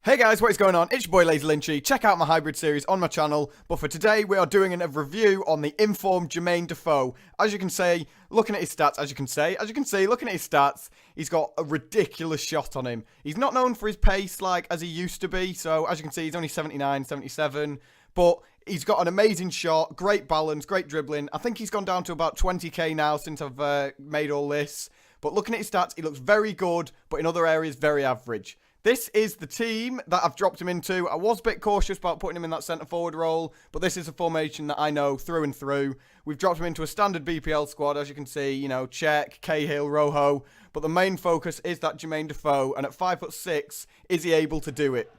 Hey guys, what is going on? It's your boy Lazy Lynchy. Check out my hybrid series on my channel. But for today, we are doing a review on the Inform Jermain Defoe. As you can see, looking at his stats, looking at his stats, he's got a ridiculous shot on him. He's not known for his pace like as he used to be. So as you can see, he's only 79, 77. But he's got an amazing shot, great balance, great dribbling. I think he's gone down to about 20k now since I've made all this. But looking at his stats, he looks very good, but in other areas, very average. This is the team that I've dropped him into. I was a bit cautious about putting him in that centre-forward role, but this is a formation that I know through and through. We've dropped him into a standard BPL squad, as you can see, you know, Czech, Cahill, Rojo. But the main focus is that Jermain Defoe, and at 5'6", is he able to do it?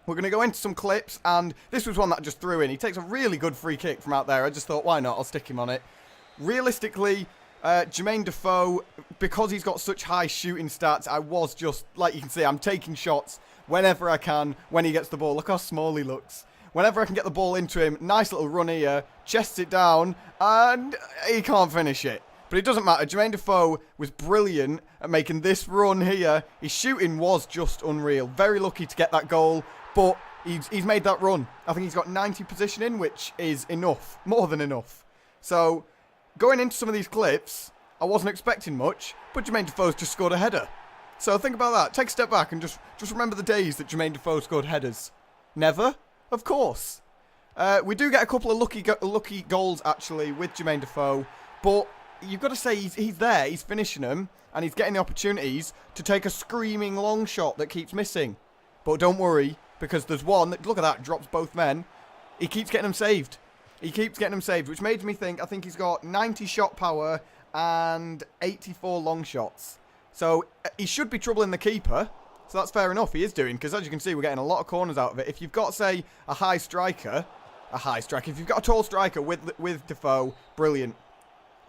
We're going to go into some clips, and this was one that I just threw in. He takes a really good free kick from out there. I just thought, why not? I'll stick him on it. Realistically, Jermain Defoe, because he's got such high shooting stats, I was just, like you can see, I'm taking shots whenever I can when he gets the ball. Look how small he looks. Whenever I can get the ball into him, nice little run here, chests it down, and he can't finish it. But it doesn't matter. Jermain Defoe was brilliant at making this run here. His shooting was just unreal. Very lucky to get that goal, but he's made that run. I think he's got 90 positioning, which is enough, more than enough. So going into some of these clips, I wasn't expecting much, but Jermain Defoe's just scored a header. So think about that. Take a step back and just remember the days that Jermain Defoe scored headers. Never? Of course. We do get a couple of lucky goals, actually, with Jermain Defoe, but you've got to say he's there, he's finishing them, and he's getting the opportunities to take a screaming long shot that keeps missing. But don't worry, because there's one that, look at that, drops both men. He keeps getting them saved. He keeps getting them saved, which made me think, I think he's got 90 shot power and 84 long shots. So he should be troubling the keeper. So that's fair enough, he is doing, because as you can see, we're getting a lot of corners out of it. If you've got, say, if you've got a tall striker with Defoe, brilliant.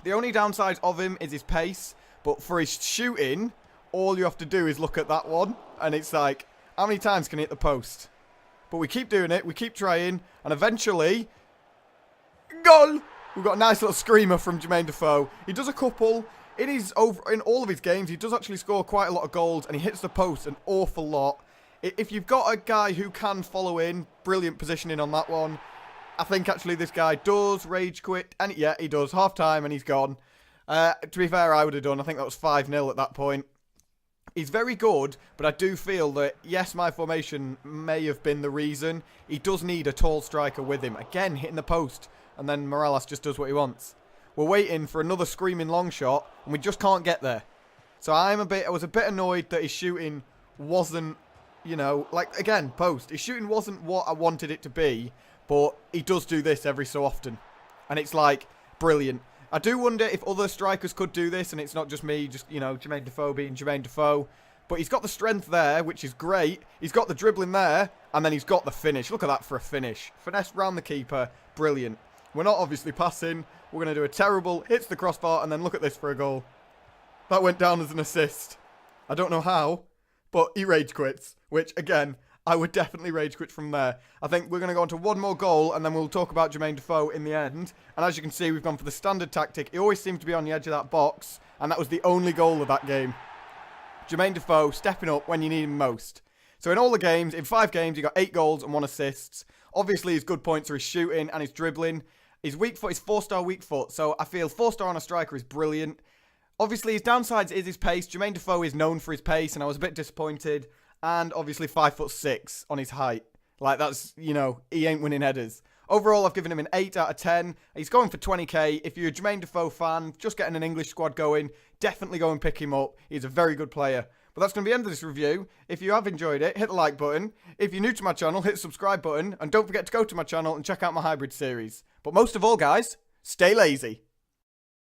The only downside of him is his pace, but for his shooting, all you have to do is look at that one, and it's like, how many times can he hit the post? But we keep doing it, we keep trying, and eventually, goal! We've got a nice little screamer from Jermain Defoe. He does a couple. In all of his games, he does actually score quite a lot of goals, and he hits the post an awful lot. If you've got a guy who can follow in, brilliant positioning on that one. I think actually this guy does rage quit, and yeah, he does. Half time, and he's gone. To be fair, I would have done. I think that was 5-0 at that point. He's very good, but I do feel that, yes, my formation may have been the reason. He does need a tall striker with him. Again, hitting the post. And then Morales just does what he wants. We're waiting for another screaming long shot, and we just can't get there. So I was a bit annoyed that his shooting wasn't, you know, like, again, post. His shooting wasn't what I wanted it to be, but he does do this every so often. And it's like, brilliant. I do wonder if other strikers could do this, and it's not just me, just, you know, Jermain Defoe being Jermain Defoe. But he's got the strength there, which is great. He's got the dribbling there, and then he's got the finish. Look at that for a finish. Finesse round the keeper, brilliant. We're not obviously passing. We're going to do a terrible, hits the crossbar, and then look at this for a goal. That went down as an assist. I don't know how, but he rage quits, which, again, I would definitely rage quit from there. I think we're going to go on to one more goal, and then we'll talk about Jermain Defoe in the end. And as you can see, we've gone for the standard tactic. He always seems to be on the edge of that box, and that was the only goal of that game. Jermain Defoe stepping up when you need him most. So in all the games, in 5 games, he got 8 goals and 1 assist. Obviously, his good points are his shooting and his dribbling. His weak foot is 4-star weak foot, so I feel 4-star on a striker is brilliant. Obviously, his downsides is his pace. Jermain Defoe is known for his pace, and I was a bit disappointed. And obviously, 5'6" on his height. Like, that's, you know, he ain't winning headers. Overall, I've given him an 8 out of 10. He's going for 20k. If you're a Jermain Defoe fan, just getting an English squad going, definitely go and pick him up. He's a very good player. But that's going to be the end of this review. If you have enjoyed it, hit the like button. If you're new to my channel, hit the subscribe button. And don't forget to go to my channel and check out my hybrid series. But most of all, guys, stay lazy.